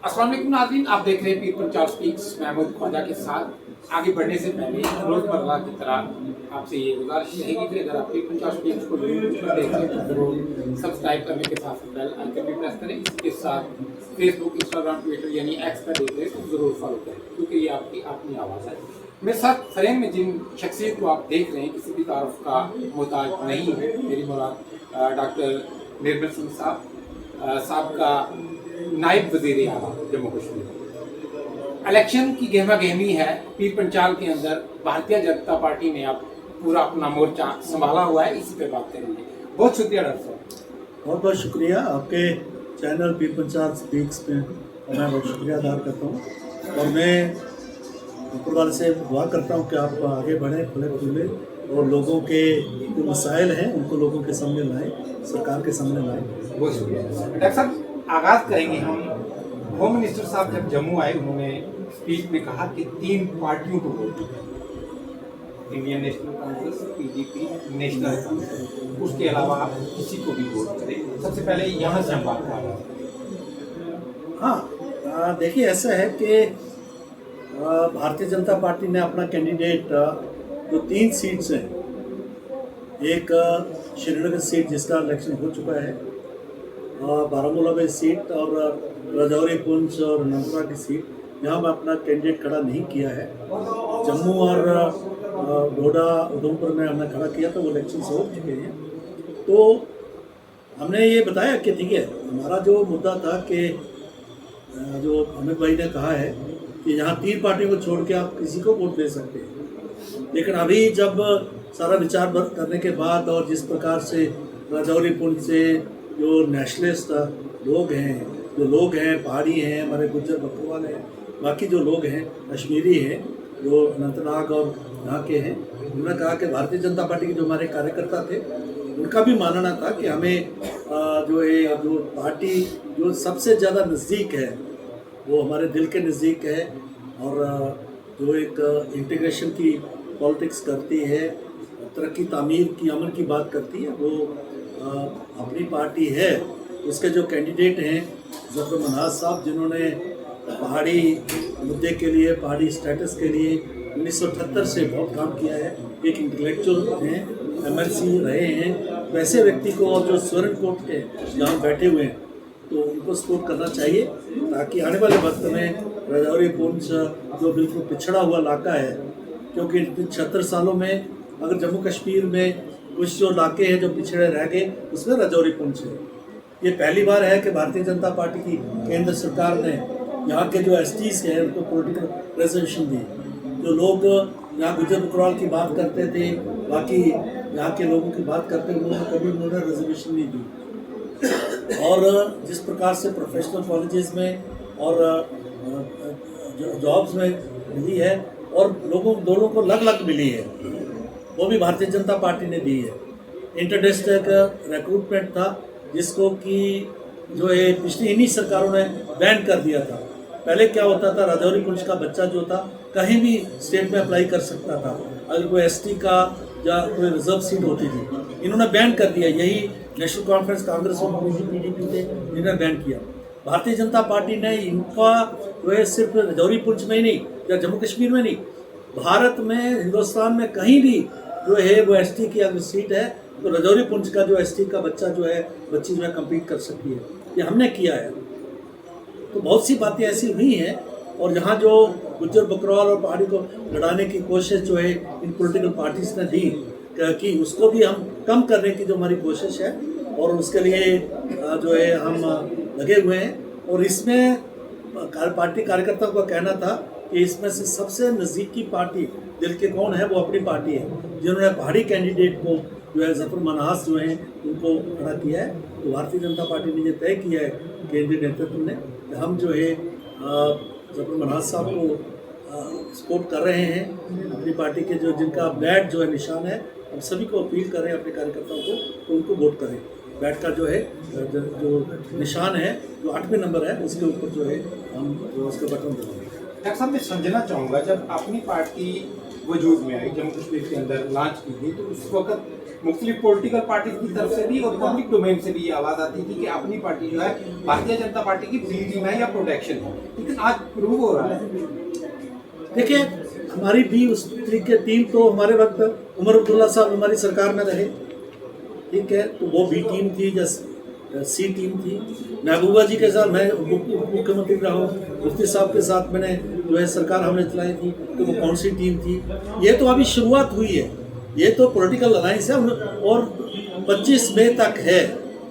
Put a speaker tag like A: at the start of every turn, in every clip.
A: अस्सलाम वालेकुम नाज़रीन, आप देख रहे हैं पीर पंचाल स्पीक्स महमूद ख्वाजा के साथ। आगे बढ़ने से पहले रोज़मर्रा की तरह आपसे ये गुजारिश रहेगी कि अगर आप पीर पंचाल स्पीक्स को यूट्यूब पर देख रहे हैं तो ज़रूर सब्सक्राइब करने के साथ बेल आइकन भी प्रेस करें। इसके साथ फेसबुक, इंस्टाग्राम, ट्विटर यानी एक्स पर देख रहे हैं तो ज़रूर फॉलो करें, क्योंकि ये आपकी अपनी आवाज़ है। मेरे साथ फ्रेम में जिन शख्सियत को आप देख रहे हैं किसी भी तारुफ का मोहताज नहीं है। मेरी मुराद डॉक्टर निर्मल सिंह साहब का नायब वज़ीर आला जम्मू कश्मीर। इलेक्शन की गहमा गहमी है पीर पंचाल के अंदर। भारतीय जनता पार्टी ने अब पूरा अपना मोर्चा संभाला हुआ है, इसी पे बात करेंगे। बहुत शुक्रिया डॉक्टर साहब।
B: बहुत बहुत शुक्रिया आपके चैनल पीर पंचाल स्पीक्स में मैं बहुत शुक्रिया अदा करता हूँ और मैं ऊपर वाले से दुआ करता हूँ कि आप आगे बढ़ें, खुले खुले और लोगों के जो मसाइल हैं उनको लोगों के सामने लाएं, सरकार के सामने लाएं।
A: बहुत शुक्रिया डॉक्टर साहब। आगाज़ करेंगे हम। होम मिनिस्टर साहब जब जम्मू आए उन्होंने स्पीच में कहा कि 3 पार्टियों को वोट दें, Indian national Congress, PDP, national Congress, उसके अलावा किसी को भी वोट करें। सबसे पहले यहाँ से हम बात कर रहे हैं।
B: हाँ, देखिए ऐसा है कि भारतीय जनता पार्टी ने अपना कैंडिडेट जो 3 सीट्स हैं, एक श्रीनगर सीट जिसका इलेक्शन हो चुका है, बारामूला में सीट और राजौरी, पुंछ और अनंतनाग की सीट, यहाँ पर अपना कैंडिडेट खड़ा नहीं किया है। जम्मू और डोडा, उधमपुर में हमने खड़ा किया तो वो इलेक्शन हो चुके हैं। तो हमने ये बताया कि ठीक है, हमारा जो मुद्दा था कि जो अमित भाई ने कहा है कि यहाँ 3 पार्टियों को छोड़ के आप किसी को वोट दे सकते हैं, लेकिन अभी जब सारा विचार करने के बाद और जिस प्रकार से राजौरी, पुंछ से जो नेशनलिस्ट लोग हैं, पहाड़ी हैं, हमारे गुज्जर बकरवाल हैं, बाकी जो लोग हैं कश्मीरी हैं, जो अनंतनाग और यहाँ के हैं, उन्होंने कहा कि भारतीय जनता पार्टी के जो हमारे कार्यकर्ता थे उनका भी मानना था कि हमें जो पार्टी जो सबसे ज़्यादा नज़दीक है वो हमारे दिल के नज़दीक है और जो एक इंटीग्रेशन की पॉलिटिक्स करती है, तरक्की तामीर की अमन की बात करती है, वो अपनी पार्टी है। उसके जो कैंडिडेट हैं ज़फ़र मनाज साहब, जिन्होंने पहाड़ी मुद्दे के लिए, पहाड़ी स्टेटस के लिए 1978 से बहुत काम किया है, एक इंटेलेक्चुअल हैं, MLC रहे हैं, वैसे व्यक्ति को और जो स्वर्ण कोट के यहाँ बैठे हुए हैं तो उनको सपोर्ट करना चाहिए, ताकि आने वाले वक्त में राजौरी, पुंछ जो बिल्कुल पिछड़ा हुआ इलाका है, क्योंकि 76 सालों में अगर जम्मू कश्मीर में कुछ जो इलाके हैं जो पिछड़े रह गए उसमें राजौरी, पुंछ है। ये पहली बार है कि भारतीय जनता पार्टी की केंद्र सरकार ने यहाँ के जो STs हैं उनको पॉलिटिकल रिजर्वेशन दी। जो लोग यहाँ गुज्जर बकरवाल की बात करते थे, बाकी यहाँ के लोगों की बात करते थे, उन्होंने रिजर्वेशन नहीं दी। और जिस प्रकार से प्रोफेशनल कॉलेजेस में और जॉब्स में मिली है और दोनों को लग मिली है, वो भी भारतीय जनता पार्टी ने दी है। इंटरडिस्ट्रिक्ट रिक्रूटमेंट था जिसको कि जो है पिछली इन्हीं सरकारों ने बैन कर दिया था। पहले क्या होता था, राजौरी, पुंछ का बच्चा जो था कहीं भी स्टेट में अप्लाई कर सकता था अगर कोई ST का या कोई रिजर्व सीट होती थी, इन्होंने बैन कर दिया। यही नेशनल कॉन्फ्रेंस, कांग्रेस और PDP थे जिन्होंने बैन किया। भारतीय जनता पार्टी ने इनका जो है सिर्फ राजौरी, पुंछ में ही नहीं या जम्मू कश्मीर में नहीं, भारत में, हिंदुस्तान में कहीं भी जो है वो ST की अगर सीट है तो राजौरी, पुंछ का जो ST का बच्चा जो है, बच्ची जो है कम्पीट कर सकती है। ये हमने किया है। तो बहुत सी बातें ऐसी हुई हैं और यहाँ जो गुज्जर बकरवाल और पहाड़ी को लड़ाने की कोशिश जो है इन पॉलिटिकल पार्टीज ने दी कि उसको भी हम कम करने की जो हमारी कोशिश है और उसके लिए जो है हम लगे हुए हैं। और इसमें पार्टी कार्यकर्ताओं का कहना था कि इसमें से सबसे नज़दीकी पार्टी दिल के कौन है, वो अपनी पार्टी है, जिन्होंने पहाड़ी कैंडिडेट को जो है ज़फ़र मनाज जो हैं उनको खड़ा किया है। तो भारतीय जनता पार्टी ने ये तय किया है केंद्रीय नेतृत्व ने कि हम जो है ज़फ़र मनाज साहब को सपोर्ट कर रहे हैं, अपनी पार्टी के जो जिनका बैट जो है निशान है, हम सभी को अपील कर रहे हैं अपने कार्यकर्ताओं को तो उनको वोट करें। बैट का जो है जो निशान है, जो 8वें नंबर है, उसके ऊपर जो है हम उसके बटन दबाएंगे।
A: डॉक्टर साहब, मैं समझना चाहूँगा, जब अपनी पार्टी वजूद में आई, जम्मू कश्मीर के अंदर लॉन्च की गई, तो उस वक्त मुख्तलिफ पॉलिटिकल पार्टी की तरफ से भी और पब्लिक डोमेन से भी ये आवाज़ आती थी कि अपनी पार्टी जो है भारतीय जनता पार्टी की बी टीम है या प्रोटेक्शन है, लेकिन आज प्रूव हो रहा है।
B: देखिए, हमारी बी उस तरीके टीम तो हमारे वक्त उमर अब्दुल्ला साहब हमारी सरकार में रहे, ठीक है, तो वो बी टीम थी, जैसे सी टीम थी। महबूबा जी के साथ मैं मुख्यमंत्री रहा हूँ, मुफ्ती साहब के साथ मैंने जो है सरकार हमने चलाई थी, तो वो कौन सी टीम थी। ये तो अभी शुरुआत हुई है, ये तो पॉलिटिकल अलायंस है और 25 मई तक है,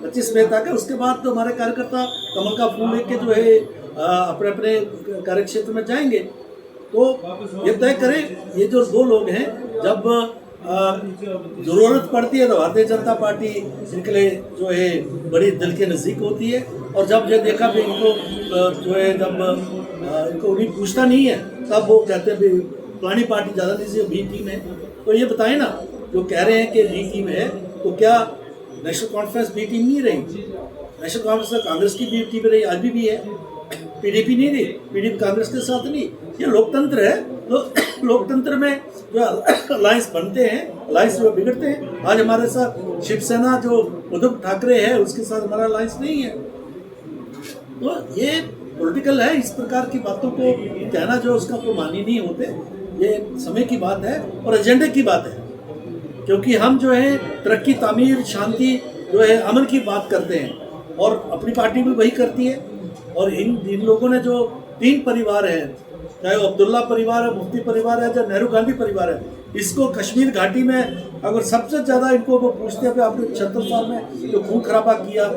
B: 25 मई तक है। उसके बाद तो हमारे कार्यकर्ता कमल का फूल लेके जो है अपने अपने कार्य क्षेत्र में जाएंगे। तो ये तय करें, ये जो दो लोग हैं, जब ज़रूरत पड़ती है तो भारतीय जनता पार्टी इनके लिए जो है बड़ी दिल के नज़दीक होती है, और जब ये देखा भी इनको जो है जब इनको उन्हीं पूछता नहीं है, तब वो कहते हैं भी पुरानी पार्टी ज़्यादा नहीं, बी टीम है। तो ये बताएं ना, जो कह रहे हैं कि बी टीम है, तो क्या नेशनल कॉन्फ्रेंस बी टीम नहीं रही? नेशनल कॉन्फ्रेंस कांग्रेस की बी टीम रही, आज भी है। पीडीपी नहीं रही, पीडीपी कांग्रेस के साथ नहीं। ये लोकतंत्र है, लोकतंत्र में जो अलायंस बनते हैं, अलायंस जो बिगड़ते हैं। आज हमारे साथ शिवसेना जो उद्धव ठाकरे है, उसके साथ हमारा अलायंस नहीं है। तो ये पॉलिटिकल है, इस प्रकार की बातों को कहना जो उसका कोई मानी नहीं होते, ये समय की बात है और एजेंडे की बात है। क्योंकि हम जो है तरक्की, तामीर, शांति जो है अमन की बात करते हैं, और अपनी पार्टी भी वही करती है। और इन लोगों ने जो 3 परिवार हैं, चाहे वो अब्दुल्ला परिवार है, मुफ्ती परिवार है, चाहे नेहरू गांधी परिवार है, इसको कश्मीर घाटी में अगर सबसे ज़्यादा इनको वो पूछते हैं आपने 76 साल में जो खून खराबा किया,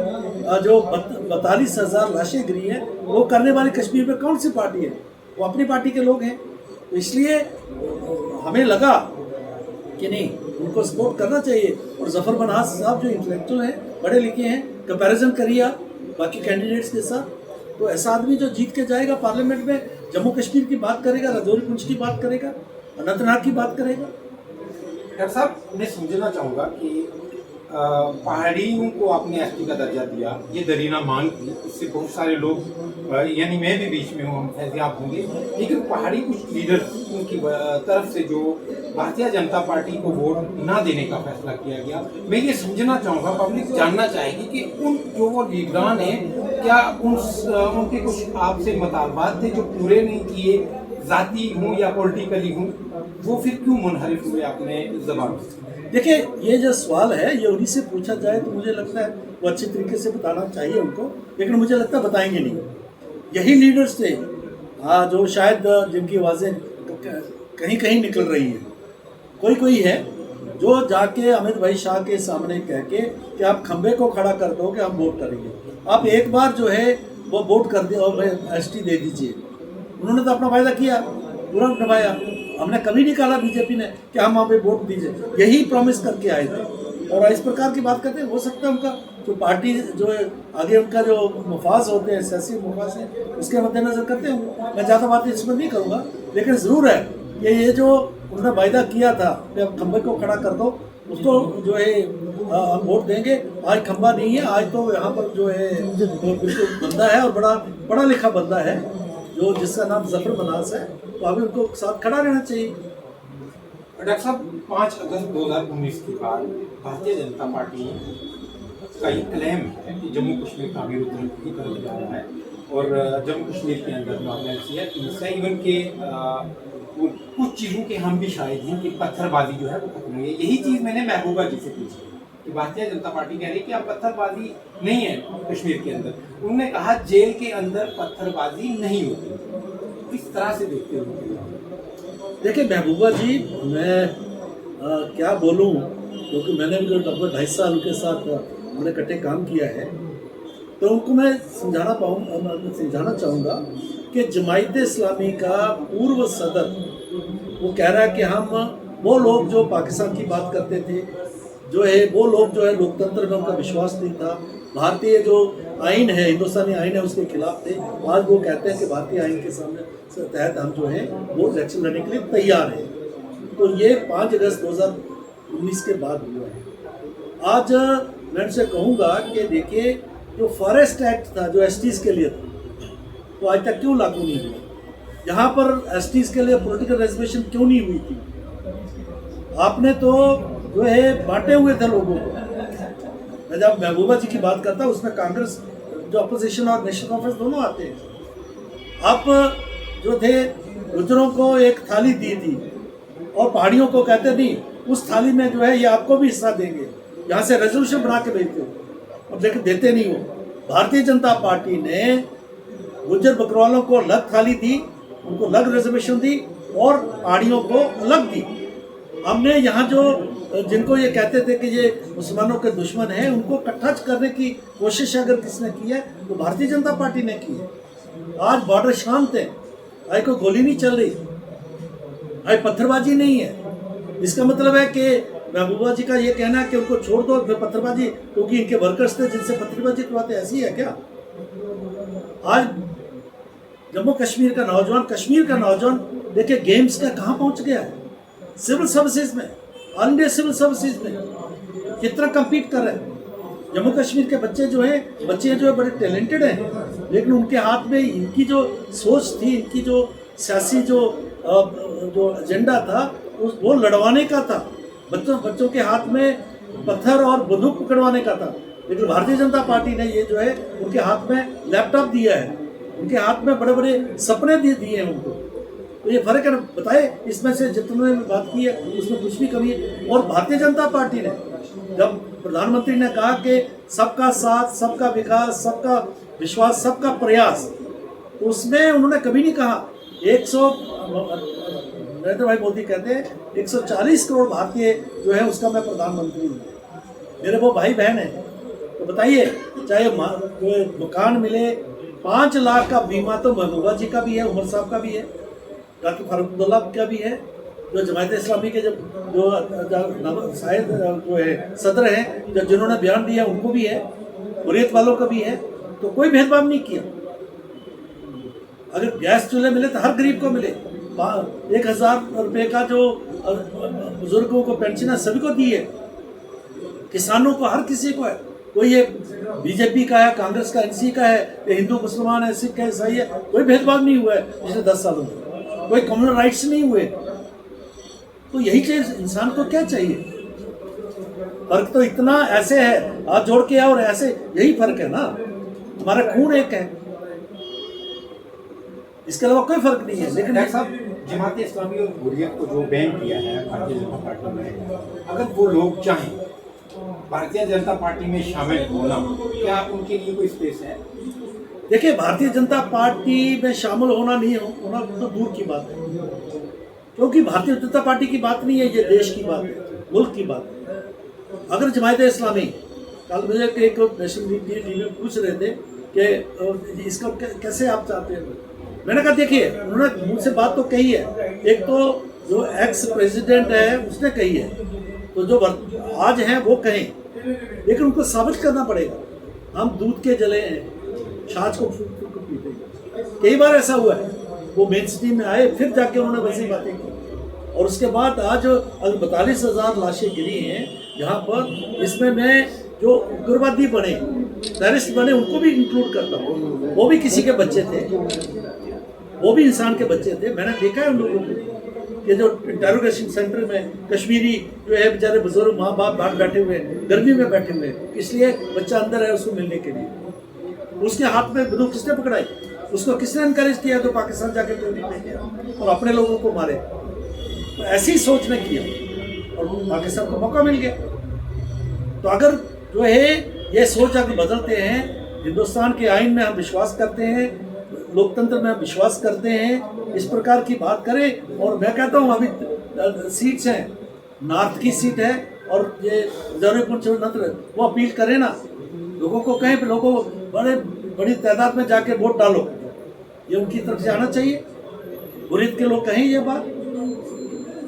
B: जो 42,000 लाशें गिरी हैं, वो करने वाली कश्मीर में कौन सी पार्टी है? वो अपनी पार्टी के लोग हैं। तो इसलिए हमें लगा कि नहीं, उनको सपोर्ट करना चाहिए। और जफर मनास साहब जो इंटेलेक्चुअल हैं, पढ़े लिखे हैं, कंपैरिजन करिए आप बाकी कैंडिडेट्स के साथ, तो ऐसा आदमी जो जीत के जाएगा पार्लियामेंट में, जम्मू कश्मीर की बात करेगा, राजौरी पुंछ की बात करेगा, अनंतनाग की बात करेगा।
A: डॉक्टर साहब, मैं समझना चाहूँगा कि पहाड़ियों को आपने एसटी का दर्जा दिया, ये दरीना मांग थी, इससे बहुत सारे लोग यानी मैं भी बीच में हूँ, हम फैज़याब होंगे, लेकिन पहाड़ी कुछ लीडर उनकी तरफ से जो भारतीय जनता पार्टी को वोट ना देने का फैसला किया गया, मैं ये समझना चाहूँगा, पब्लिक जानना चाहेगी कि उन जो वो लीडरान हैं, क्या उनके कुछ आपसे मुतालबात थे जो पूरे नहीं किए, ज़ाती हूँ या पॉलिटिकली हूँ, वो फिर क्यों मुनहरिफ हुए अपने ज़बान से?
B: देखिए, ये जो सवाल है ये उन्हीं से पूछा जाए तो मुझे लगता है वो अच्छे तरीके से बताना चाहिए उनको, लेकिन मुझे लगता है बताएंगे नहीं। यही लीडर्स थे जो शायद जिनकी आवाज़ें कहीं कहीं निकल रही हैं। कोई है जो जाके अमित भाई शाह के सामने कह के कि आप खंबे को खड़ा कर दो कि हम वोट करेंगे, आप एक बार जो है वो वोट कर दे और एसटी दे दीजिए। उन्होंने तो अपना वायदा किया, पूरा निभाया। हमने कभी नहीं कहा बीजेपी ने कि हम वहाँ पे वोट दीजिए, यही प्रॉमिस करके आए थे। और इस प्रकार की बात करते हैं, हो सकता है उनका जो पार्टी जो है आगे उनका जो मुफाज होते हैं, सियासी मुफाज है, उसके मद्देनजर करते हैं। मैं ज़्यादा बात इसमें नहीं करूँगा, लेकिन ज़रूर है कि ये जो उन्होंने वायदा किया था कि अब खंबे को खड़ा कर दो, उसको जो है हम वोट देंगे। आज खंबा नहीं है, आज तो यहाँ पर जो है बिल्कुल बंदा है और बड़ा पढ़ा लिखा बंदा है जो जिसका नाम जफर मनास है, तो अभी उनको साथ खड़ा रहना चाहिए।
A: डॉक्टर साहब, 5 अगस्त 2019 के बाद भारतीय जनता पार्टी का ये क्लेम है कि जम्मू कश्मीर तामीर की तरफ जा रहा है और जम्मू कश्मीर के अंदर नॉर्मल है, इवन के कुछ चीज़ों के हम भी शायद हैं कि पत्थरबाजी जो है वो खत्म हुई है। यही चीज़ मैंने महबूबा जी से पूछी कि भारतीय जनता पार्टी कह रही है कि अब पत्थरबाजी नहीं है कश्मीर के अंदर। उन्होंने कहा जेल के अंदर पत्थरबाजी नहीं होती। किस तरह से देखते हो?
B: देखिए महबूबा जी, मैं क्या बोलूं, क्योंकि मैंने भी लगभग 2.5 साल उनके साथ हमने इकट्ठे काम किया है, तो उनको मैं समझाना चाहूँगा कि जमायत इस्लामी का पूर्व सदर वो कह रहा है कि हम वो लोग जो पाकिस्तान की बात करते थे, जो है वो लोग जो है लोकतंत्र में उनका विश्वास नहीं था, भारतीय जो आइन है, हिंदुस्तानी आइन है, उसके खिलाफ थे। आज वो कहते हैं कि भारतीय आइन के सामने तहत हम जो है वो इलेक्शन लड़ने के लिए तैयार हैं। तो ये 5 अगस्त 2019 के बाद हुआ है। आज मैं उनसे कहूँगा कि देखिए, जो फॉरेस्ट एक्ट था जो एसटीज़ के लिए था, तो आज तक क्यों लागू नहीं हुआ? यहाँ पर एसटीज़ के लिए पॉलिटिकल रिजर्वेशन क्यों नहीं हुई थी? आपने तो जो है बांटे हुए थे लोगों को। मैं जब महबूबा जी की बात करता हूँ उसमें कांग्रेस जो अपोजिशन और नेशनल कॉन्फ्रेंस दोनों आते हैं। आप जो थे गुजरों को एक थाली दी थी और पहाड़ियों को कहते नहीं उस थाली में जो है ये आपको भी हिस्सा देंगे, यहाँ से रेजोल्यूशन बना के भेजते हो और लेकिन देते नहीं हो। भारतीय जनता पार्टी ने गुज्जर बकरवालों को अलग थाली दी, उनको अलग रिजर्वेशन दी और पहाड़ियों को अलग दी। हमने यहाँ जो जिनको ये कहते थे कि ये मुसलमानों के दुश्मन हैं उनको इकट्ठा करने की कोशिश अगर किसने की है तो भारतीय जनता पार्टी ने की है। आज बॉर्डर शांत है, आज कोई गोली नहीं चल रही, आज पत्थरबाजी नहीं है। इसका मतलब है कि महबूबा जी का ये कहना है कि उनको छोड़ दो फिर पत्थरबाजी, क्योंकि इनके वर्कर्स थे जिनसे पत्थरबाजी करवाते, ऐसी है क्या? आज जम्मू कश्मीर का नौजवान देखिए गेम्स का कहाँ पहुँच गया है, सिविल सर्विसेज में, ऑल इंडिया सिविल सर्विसेज में कितना कम्पीट कर रहे हैं। जम्मू कश्मीर के बच्चे जो है बड़े टैलेंटेड हैं, लेकिन उनके हाथ में इनकी जो सोच थी, इनकी जो सियासी जो एजेंडा था वो लड़वाने का था, बच्चों के हाथ में पत्थर और बंदूक पकड़वाने का था। लेकिन भारतीय जनता पार्टी ने ये जो है उनके हाथ में लैपटॉप दिया है, उनके हाथ में बड़े बड़े सपने दिए हैं उनको। तो ये फर्क है। बताए इसमें से जितने बात की है उसमें कुछ भी कमी है। और भारतीय जनता पार्टी ने जब प्रधानमंत्री ने कहा कि सबका साथ, सबका विकास, सबका विश्वास, सबका प्रयास, तो उसमें उन्होंने कभी नहीं कहा नरेंद्र भाई मोदी कहते हैं 140 करोड़ भारतीय जो है उसका मैं प्रधानमंत्री हूँ। मेरे वो भाई बहन है, तो बताइए चाहे मकान मिले, 5 लाख का बीमा तो महबूबा जी का भी है, उमर साहब का भी है, डॉक्टर फारूक अब्दुल्ला का भी है, जो जमायत इस्लामी के जो शायद जो है सदर हैं जिन्होंने बयान दिया उनको भी है, हुर्रियत वालों का भी है। तो कोई भेदभाव नहीं किया। अगर गैस चूल्हे मिले तो हर गरीब को मिले, 1000 रुपये का जो बुजुर्गों को पेंशन है सभी को दी है, किसानों को, हर किसी को है। कोई ये बीजेपी का है, कांग्रेस का, एनसी का है, ये हिंदू मुसलमान है, सिख है, ईसाई है, कोई भेदभाव नहीं हुआ है पिछले 10 सालों में, कोई कॉमन राइट्स नहीं हुए। तो यही चीज इंसान को क्या चाहिए? फर्क तो इतना ऐसे है, हाथ जोड़ के और ऐसे, यही फर्क है ना, हमारा खून एक है, इसके अलावा कोई फर्क नहीं है। लेकिन
A: डॉक्टर साहब, जमात इस्लामी और हुर्रियत को जो बैन किया है भारतीय जनता पार्टी में, अगर वो लोग चाहें भारतीय जनता पार्टी में शामिल होना, क्या उनके लिए कोई स्पेस है?
B: देखिए, भारतीय जनता पार्टी में शामिल होना नहीं होना तो दूर की बात है, क्योंकि भारतीय जनता पार्टी की बात नहीं है, ये देश की बात है, मुल्क की बात है। अगर जमायत इस्लामी, कल मुझे एक नेशनल टीवी पूछ रहे थे कि इसका कैसे आप चाहते हैं, मैंने कहा देखिए, उन्होंने मुझसे बात तो कही है, एक तो जो एक्स प्रेसिडेंट है उसने कही है, तो जो आज हैं वो कहें, लेकिन उनको साबित करना पड़ेगा। हम दूध के जले हैं, छाछ को फूक पीते हैं। कई बार ऐसा हुआ है, वो मेन स्ट्रीम में आए, फिर जाके उन्होंने वैसी बातें की, और उसके बाद आज 42,000 लाशें गिरी हैं यहाँ पर। इसमें मैं जो उग्रवादी बने, टेररिस्ट बने, उनको भी इंक्लूड करता हूँ। वो भी किसी के बच्चे थे, वो भी इंसान के बच्चे थे। मैंने देखा है उन लोगों को कि जो इंटेरोगेशन सेंटर में कश्मीरी जो है बेचारे बुजुर्ग माँ बाप बाहर बैठे हुए, गर्मी में बैठे हुए, इसलिए बच्चा अंदर है उसको मिलने के लिए। उसके हाथ में बंदूक किसने पकड़ाई, उसको किसने इनकरेज किया तो पाकिस्तान जाके ट्रेनिंग पे गया और अपने लोगों को मारे। तो ऐसी सोच ने किया और पाकिस्तान को मौका मिल गया। तो अगर जो है ये सोच अगर बदलते हैं, हिंदुस्तान के आइन में हम विश्वास करते हैं, लोकतंत्र में हम विश्वास करते हैं, इस प्रकार की बात करें। और मैं कहता हूँ अभी सीट्स हैं, नॉर्थ की सीट है और ये जरूर वो अपील करें ना, लोगों को कहें, लोगों को बड़ी तादाद में जाके वोट डालो, ये उनकी तरफ से आना चाहिए। हुर्रियत के लोग कहें ये बात,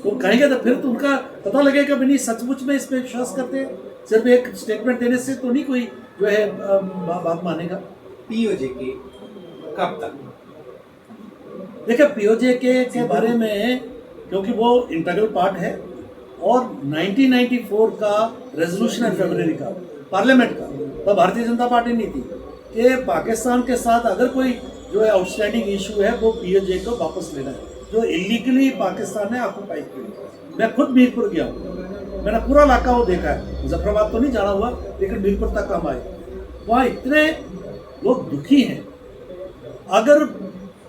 B: तो कहेंगे तो फिर तो उनका पता लगेगा भी नहीं सचमुच में इस पर विश्वास करते हैं। सिर्फ एक स्टेटमेंट देने से तो नहीं कोई जो है बात मानेगा।
A: पीओजे के कब तक?
B: देखिए, पीओजे के बारे में, क्योंकि वो इंटीग्रल पार्ट है और 1994 का रेजोल्यूशन है फरवरी का पार्लियामेंट का, तब भारतीय जनता पार्टी नहीं थी कि पाकिस्तान के साथ अगर कोई जो है आउटस्टैंडिंग इशू है वो पीओजे को वापस लेना है, जो इलीगली पाकिस्तान ने ऑक्यूपाई किया। मैं खुद मीरपुर गया हूँ, मैंने पूरा इलाका वो देखा है, मुजफ्फराबाद तो नहीं जाना हुआ, लेकिन मीरपुर तक हम आए, वहाँ इतने लोग दुखी हैं। अगर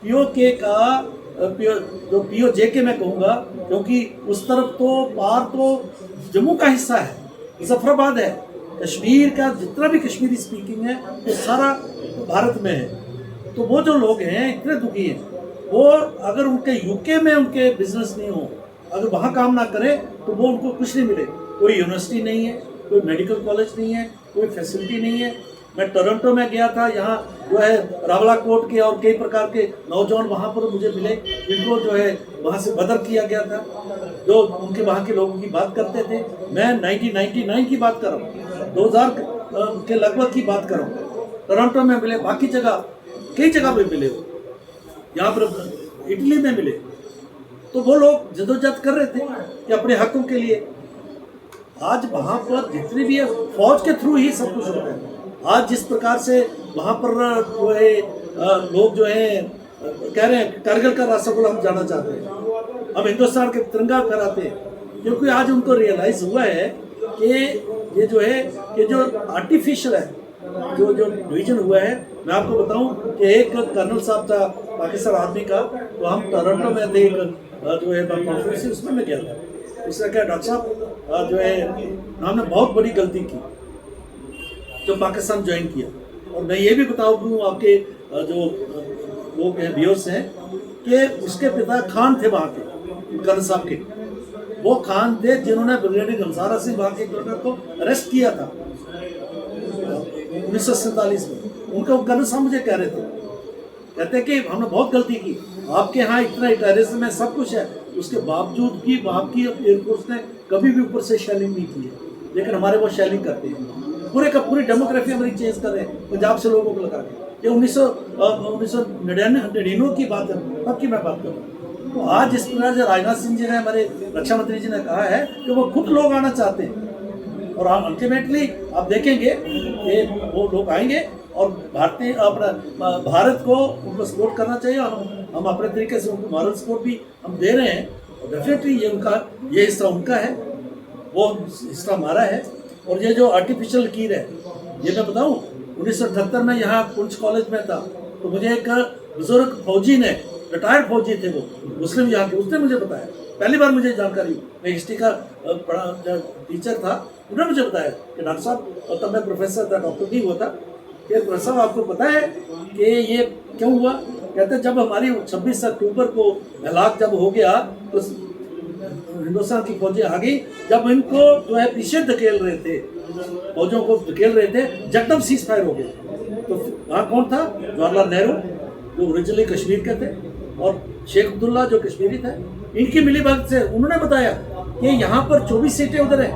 B: पीओके का जो पीओजे के मैं कहूँगा, क्योंकि उस तरफ तो पार तो जम्मू का हिस्सा है, मुजफ्फराबाद है, कश्मीर का जितना भी कश्मीरी स्पीकिंग है वो सारा भारत में है। तो वो जो लोग हैं इतने दुखी हैं, वो अगर उनके यूके में उनके बिजनेस नहीं हो, अगर वहाँ काम ना करें तो वो उनको कुछ नहीं मिले। कोई यूनिवर्सिटी नहीं है, कोई मेडिकल कॉलेज नहीं है, कोई फैसिलिटी नहीं है। मैं टोरंटो में गया था, यहाँ जो है रावला कोट के और कई प्रकार के नौजवान वहाँ पर मुझे मिले, जिनको जो है वहाँ से बदर किया गया था, जो उनके वहाँ के लोगों की बात करते थे। मैं 1999 की बात कर रहा हूँ, 2000 के लगभग की बात कर रहा हूँ। टोरंटो में मिले, बाकी जगह कई जगह पे मिले, यहाँ पर इटली में मिले। तो वो लोग जदोजहद कर रहे थे कि अपने हकों के लिए। आज वहाँ पर जितने भी है फौज के थ्रू ही सब कुछ होता है। आज जिस प्रकार से वहाँ पर जो है लोग जो है कह रहे हैं कारगिल का रसगुल्ला हम जाना चाहते हैं, हम हिंदुस्तान के तिरंगा फहराते हैं, क्योंकि आज उनको रियलाइज हुआ है कि ये जो है कि जो आर्टिफिशियल है, जो डिवीजन हुआ है। मैं आपको बताऊं कि एक कर्नल साहब था पाकिस्तान आर्मी का, तो हम टोरंटो में थे, एक जो है कॉन्फ्रेंस उसमें मैं गया था। उसने कहा डॉक्टर साहब जो है हमने बहुत बड़ी गलती की जो पाकिस्तान ज्वाइन किया। और मैं ये भी बताऊँ आपके जो लोग हैं व्यूअर्स हैं कि उसके पिता खान थे वहाँ के, कर्नल साहब के, वो खान थे जिन्होंने ब्रिगेडियर गमसारा सिंह वहाँ के गवर्नर को अरेस्ट किया था 1947 में। उनका कर्नल साहब मुझे कह रहे थे, कहते कि हमने बहुत गलती की, आपके यहाँ इतना टेररिज्म है, सब कुछ है, उसके बावजूद भी वहाँ की एयरफोर्स ने कभी भी ऊपर से शेलिंग नहीं की है, लेकिन हमारे वो शेलिंग करते हैं। पूरे का पूरी डेमोग्राफी हमारी चेंज कर रहे हैं पंजाब से लोगों को लगा के। ये 1999 की बात है, तब की मैं बात कर रहा हूँ। तो आज जिस प्रकार से राजनाथ सिंह जी ने, हमारे रक्षा मंत्री जी ने कहा है कि वो खुद लोग आना चाहते हैं, और अल्टीमेटली आप देखेंगे कि वो लोग आएंगे और भारतीय अपना भारत को उनको सपोर्ट करना चाहिए, और हम अपने तरीके से उनको मॉरल सपोर्ट भी हम दे रहे हैं। और डेफिनेटली ये हिस्सा उनका है, वो हिस्सा हमारा है। और ये जो आर्टिफिशियल लकीर है, ये मैं बताऊं 1978 में यहाँ पुंछ कॉलेज में था, तो मुझे एक बुजुर्ग फौजी ने, रिटायर्ड फौजी थे वो, मुस्लिम यहाँ के, उसने मुझे बताया, पहली बार मुझे जानकारी, मैं हिस्ट्री का टीचर था, उन्होंने मुझे बताया कि डॉक्टर साहब, और तब मैं प्रोफेसर था, डॉक्टर नहीं हुआ था, कि प्रोफेसर साहब आपको पता है कि ये क्यों हुआ? कहते जब हमारी 26 अक्टूबर को हलाक जब हो गया तो हिंदुस्तान की फौजें आ गई, जब इनको जो है पीछे धकेल रहे थे, फौजों को धकेल रहे थे, जगदम सीज फायर हो गया। तो वहाँ कौन था? जवाहरलाल नेहरू, जो ओरिजिनली कश्मीर के थे, और शेख अब्दुल्ला जो कश्मीरी थे, इनकी मिलीभगत से उन्होंने बताया कि यहाँ पर 24 सीटें उधर है,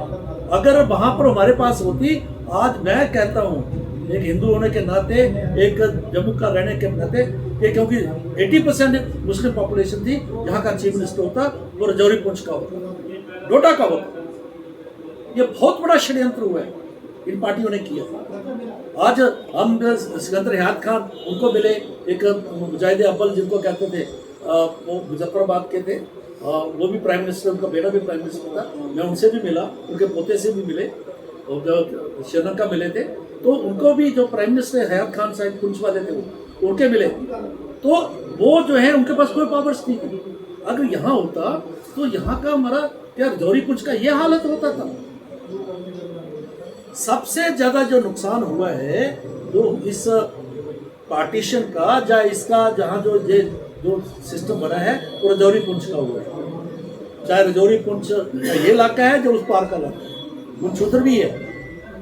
B: अगर वहाँ पर हमारे पास होती, आज मैं कहता हूँ एक हिंदू होने के नाते, एक जम्मू का रहने के नाते, कि क्योंकि 80% मुस्लिम पॉपुलेशन थी, यहाँ का चीफ मिनिस्टर होता वो रजौरी पुंछ का होता, डोडा का होता। ये बहुत बड़ा षड्यंत्र हुआ है, इन पार्टियों ने किया। आज हम सिकंदर हयात खान उनको मिले, एक मुजाहिद अव्वल जिनको कहते थे, वो मुजफ्फराबाद के थे, वो भी प्राइम मिनिस्टर, उनका बेटा भी प्राइम मिनिस्टर था, मैं उनसे भी मिला, उनके पोते से भी मिले, और जो श्रीलंका मिले थे, तो उनको भी जो प्राइम मिनिस्टर हयात खान साहब पुंछ वाले थे वो उनके मिले। तो वो जो है उनके पास कोई पावर्स नहीं थी। अगर यहाँ होता तो यहाँ का हमारा क्या रजौरी पुंछ का ये हालत होता था। सबसे ज्यादा जो नुकसान हुआ है जो इस पार्टीशन का, या इसका जहाँ जो सिस्टम बना है, वो रजौरी पुंछ का हुआ है। चाहे रजौरी पुंछ ये इलाका है जो उस पार का इलाका है, पुंछ उधर भी है,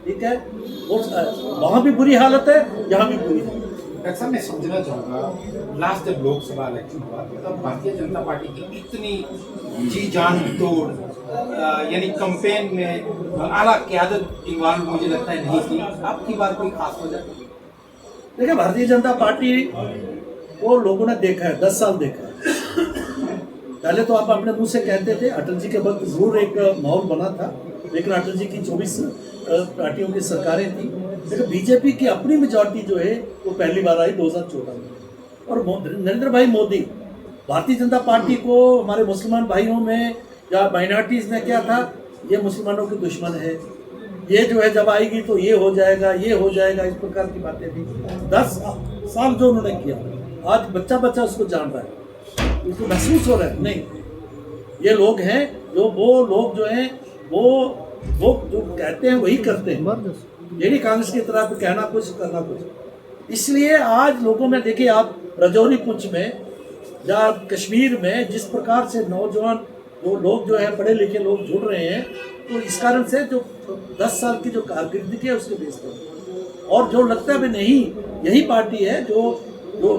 B: ठीक है, वहाँ भी बुरी हालत है, यहाँ भी बुरी है।
A: डॉक्टर साहब, मैं समझना चाहूँगा, लास्ट जब लोकसभा इलेक्शन हुआ तब भारतीय जनता पार्टी की इतनी जी जान तोड़, यानी कैंपेन में आला क़यादत इन्वॉल्व मुझे लगता है नहीं थी। आपकी बात कोई खास वजह?
B: देखिए, भारतीय जनता पार्टी को लोगों ने देखा है, 10 साल देखा है। पहले तो आप अपने मुंह से कहते थे, अटल जी के वक्त जरूर एक माहौल बना था, लेकिन अटल जी की 24 पार्टियों की सरकारें थी, लेकिन बीजेपी की अपनी मेजॉरिटी जो है वो पहली बार आई 2014 में। और नरेंद्र भाई मोदी, भारतीय जनता पार्टी को हमारे मुसलमान भाइयों में या माइनॉरिटीज़ ने क्या था ये मुसलमानों के दुश्मन है, ये जो है जब आएगी तो ये हो जाएगा, ये हो जाएगा, इस प्रकार की बातें भी 10 साल जो उन्होंने किया, आज बच्चा बच्चा उसको जान रहा है, उसको महसूस हो रहा है। नहीं, ये लोग हैं जो वो लोग जो हैं वो जो कहते हैं वही करते हैं, ये नहीं कांग्रेस की तरह तो कहना कुछ करना कुछ। इसलिए आज लोगों में देखिए आप रजौरी पुंछ में या कश्मीर में जिस प्रकार से नौजवान वो लोग जो है पढ़े लिखे लोग जुड़ रहे हैं, तो इस कारण से जो 10 साल की जो कारकिर्दी है उसके बेस पर, और जो लगता है भी नहीं यही पार्टी है जो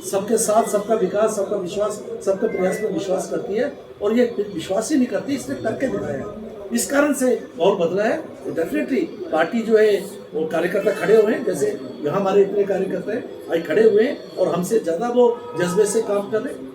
B: सबके साथ सबका विकास, सबका विश्वास, सबके प्रयास पर विश्वास करती है, और ये विश्वास ही नहीं करती, इसने करके दिखाया। इस कारण से बहुत बदला है। तो डेफिनेटली पार्टी जो है वो कार्यकर्ता खड़े हुए हैं, जैसे यहाँ हमारे इतने कार्यकर्ता हैं आज खड़े हुए हैं और हमसे ज़्यादा वो जज्बे से काम कर रहे हैं।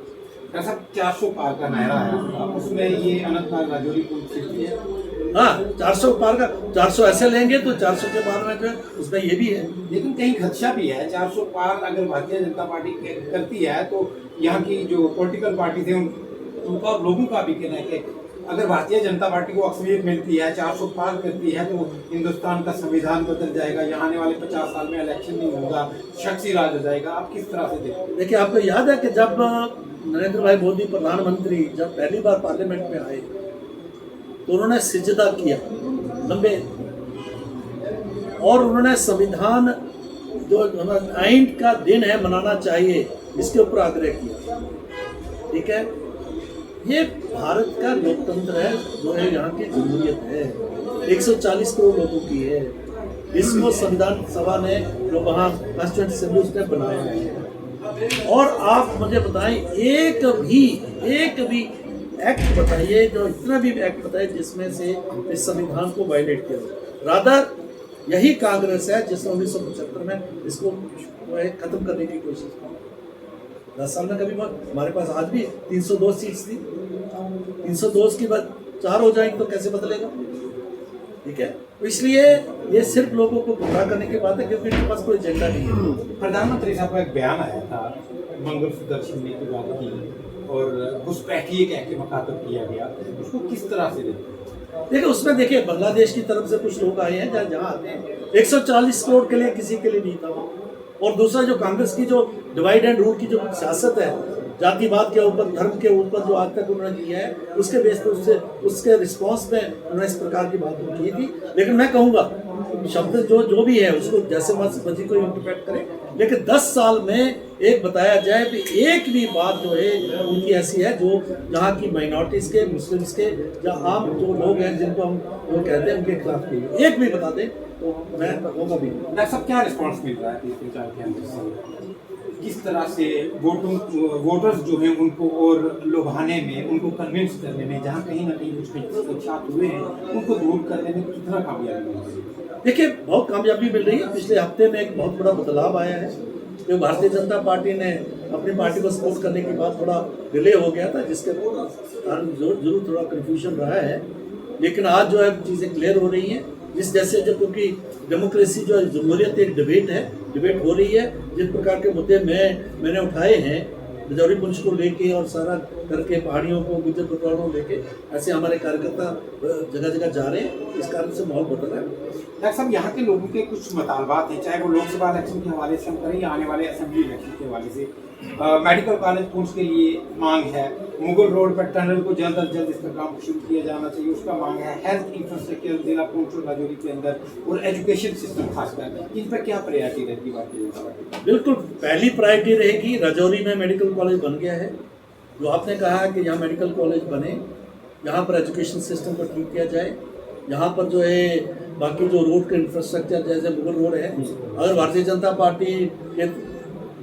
A: ऐसा 400 पार का नायरा है, उसमें ये अनंतनाग राजौरी पुंछ सीट है।
B: हाँ, 400 पार का 400 ऐसे लेंगे तो 400 के पार में जो है उसमें ये भी है।
A: लेकिन कहीं खदशा भी है, 400 पार अगर भारतीय जनता पार्टी करती है तो यहाँ की जो पॉलिटिकल पार्टी थे उनका लोगों का भी कहना है कि अगर भारतीय जनता पार्टी को अक्सरियत मिलती है, 400 पार करती है, तो हिंदुस्तान का संविधान बदल जाएगा, यहाँ आने वाले 50 साल में इलेक्शन नहीं होगा, शख्सी राज हो जाएगा। आप किस तरह से देखते हैं?
B: देखिए, आपको याद है कि जब नरेंद्र भाई मोदी प्रधानमंत्री जब पहली बार पार्लियामेंट में आए तो उन्होंने सिजदा किया लंबे, और उन्होंने संविधान जो आइन का दिन है मनाना चाहिए इसके ऊपर आग्रह किया। ठीक है, ये भारत का लोकतंत्र है, जो है यहाँ की जमहूरियत है, 140 करोड़ लोगों की है, इसको संविधान सभा ने जो वहाँ कॉन्स्टिट्यूएंट असेंबली उसने बनाया है। और आप मुझे बताएं एक भी एक्ट बताइए, जो इतना भी एक्ट बताइए जिसमें से इस संविधान को वायलेट किया। रादर यही कांग्रेस है जिसने 1975 में इसको खत्म करने की कोशिश की। 10 साल में कभी हमारे पास आज भी 302 सीट्स थी, 302 की बाद 4 हो जाएंगे तो कैसे बदलेगा? ठीक है, तो इसलिए ये सिर्फ लोगों को गुमराह करने की बात है, क्योंकि इनके पास कोई एजेंडा नहीं है।
A: प्रधानमंत्री साहब का एक बयान आया था, मंगलसूत्र छीनने की बात की और घुसपैठिए कह के मुखातब किया गया, उसको किस तरह से देखते हैं?
B: देखिए, उसमें देखिए बांग्लादेश की तरफ से कुछ लोग आए हैं जहाँ आते हैं, 140 करोड़ के लिए किसी के लिए नहीं था। और दूसरा जो कांग्रेस की जो डिवाइड एंड रूल की जो सियासत है, जातिवाद के ऊपर, धर्म के ऊपर जो आज तक उन्होंने किया है, उसके बेस पर उसके रिस्पॉन्स में उन्होंने इस प्रकार की बात की थी। लेकिन मैं कहूँगा शब्द जो भी है उसको जैसे मर्जी को इंटरप्रेट करें, लेकिन 10 साल में एक बताया जाए कि एक भी बात जो है उनकी ऐसी है जो जहाँ की माइनॉरिटीज़ के, मुस्लिम्स के या आम जो लोग हैं जिनको हम वो कहते हैं उनके खिलाफ की एक भी बता दें तो मैं कहूँगा भी।
A: सब क्या रिस्पॉन्स मिल रहा है इस विचार के अंदर से? किस तरह से वोटर्स जो हैं उनको और लुभाने में, उनको कन्विंस करने में, जहाँ कहीं ना कहीं कुछ छात हुए हैं उनको दूर करने में कितना कामयाबी मिल रही है?
B: देखिए, बहुत कामयाबी मिल रही है। पिछले हफ्ते में एक बहुत बड़ा बदलाव आया है, जो भारतीय जनता पार्टी ने अपनी पार्टी को सपोर्ट करने के बाद थोड़ा डिले हो गया था, जिसके कारण जरूर थोड़ा कन्फ्यूजन रहा है, लेकिन आज जो है चीज़ें क्लियर हो रही हैं। जिस जैसे जो, क्योंकि डेमोक्रेसी जो है, जमहूरियत एक डिबेट हो रही है, जिस प्रकार के मुद्दे मैंने उठाए हैं रजौरी पुंछ को लेके और सारा करके पहाड़ियों को, गुजर बकरवालों लेके, ऐसे हमारे कार्यकर्ता जगह जगह जा रहे हैं, इस कारण से माहौल बदल रहा है।
A: डॉक्टर साहब, यहाँ के लोगों के कुछ मुतालबात हैं, चाहे वो लोकसभा इलेक्शन के हवाले से हम करें या आने वाले असेंबली इलेक्शन के हवाले से। मेडिकल कॉलेज पुंछ के लिए मांग है, मुगल रोड पर टनल को जल्द अज जल्द इसका काम शुरू किया जाना चाहिए, उसका मांग है, हेल्थ इंफ्रास्ट्रक्चर जिला पुंछ और राजौरी के अंदर, और एजुकेशन सिस्टम खासकर, इन पर क्या प्रायोरिटी रहती है?
B: बिल्कुल पहली प्रायोरिटी रहेगी, राजौरी में मेडिकल कॉलेज बन गया है, जो आपने कहा कि यहाँ मेडिकल कॉलेज बने, यहाँ पर एजुकेशन सिस्टम को ठीक किया जाए, यहाँ पर जो है बाकी जो रोड के इंफ्रास्ट्रक्चर जैसे मुगल रोड है, अगर भारतीय जनता पार्टी के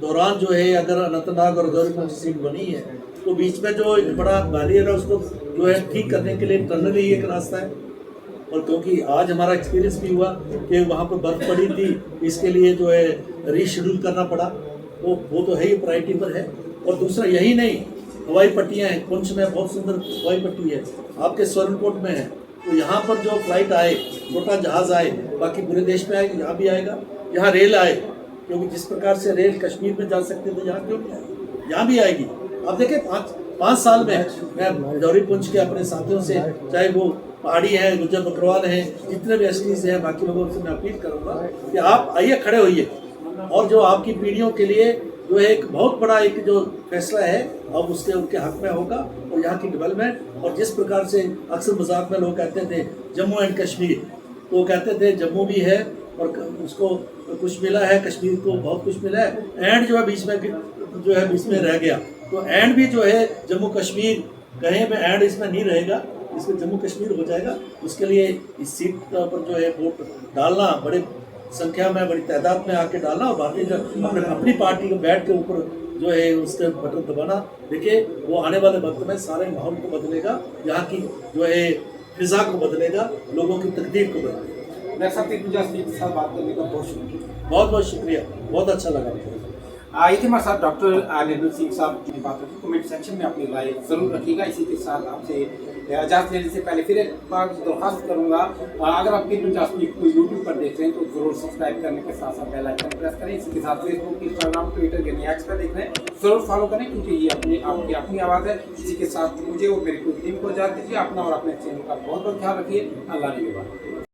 B: दौरान जो है अगर अनंतनाग और राजौरी पुंछ सीट बनी है तो बीच में जो बड़ा बैरियर है उसको जो है ठीक करने के लिए टनल ही एक रास्ता है। और क्योंकि आज हमारा एक्सपीरियंस भी हुआ कि वहाँ पर बर्फ़ पड़ी थी, इसके लिए जो है रीशेड्यूल करना पड़ा, तो वो तो है ही प्रायोरिटी पर है। और दूसरा यही नहीं, हवाई पट्टियाँ हैं, पुंछ में बहुत सुंदर हवाई पट्टी है, आपके स्वर्णकोट में है, तो यहाँ पर जो फ्लाइट आए, छोटा जहाज़ आए, बाकी पूरे देश में आएगा, यहाँ भी आएगा, यहाँ रेल आए, क्योंकि जिस प्रकार से रेल कश्मीर में जा सकते थे, यहाँ क्यों नहीं आएगी, यहाँ भी आएगी। अब देखिए 5 साल में मैं राजौरी पुंछ के अपने साथियों से, चाहे वो पहाड़ी है, गुज्जर बकरवाल हैं, जितने भी एसटीज हैं, बाकी लोगों से मैं अपील करूंगा कि आप आइए, खड़े होइए, और जो आपकी पीढ़ियों के लिए जो है एक बहुत बड़ा एक जो फैसला है अब उसके उनके हक में होगा। और यहाँ की डेवलपमेंट, और जिस प्रकार से अक्सर मजाक में लोग कहते थे जम्मू एंड कश्मीर, तो वो कहते थे जम्मू भी है और उसको कुछ मिला है, कश्मीर को बहुत कुछ मिला है, एंड जो है बीच में रह गया। तो एंड भी जो है जम्मू कश्मीर, कहीं पे एंड इसमें नहीं रहेगा, इसमें जम्मू कश्मीर हो जाएगा। उसके लिए इस सीट पर जो है वोट डालना, बड़े संख्या में, बड़ी तादाद में आके डालना, और भारतीय अपनी पार्टी को बैठ के ऊपर जो है उसके बटन दबाना। देखिए वो आने वाले वक्त में सारे माहौल को बदलेगा, यहाँ की जो है फिजा को बदलेगा, लोगों की तकदीर को बदलेगा।
A: डॉक्टर साहब 50 के साथ बात करने का बहुत शुक्रिया।
B: बहुत बहुत शुक्रिया, बहुत अच्छा लगा मुझे।
A: ये थे हमारे साथ डॉक्टर निर्मल सिंह साहब की बात रखी। कमेंट सेक्शन में अपनी राय जरूर रखिएगा। इसी के साथ आपसे इजाज़त लेने से पहले फिर एक बार दरख्वास्त करूँगा, अगर आप पीर 50 वीक को यूट्यूब पर देख रहे हैं तो जरूर सब्सक्राइब करने के साथ साथ बेल आइकन प्रेस करें। इसी के साथ फेसबुक, इंस्टाग्राम, ट्विटर यानी एक्स पर देख रहे हैं जरूर फॉलो करें, क्योंकि ये आपकी अपनी आवाज़ है। इसी के साथ मुझे और मेरी पूरी टीम को इजाज़त दीजिए। अपना और अपने चैनल का बहुत बहुत ख्याल रखिए। अल्लाह ने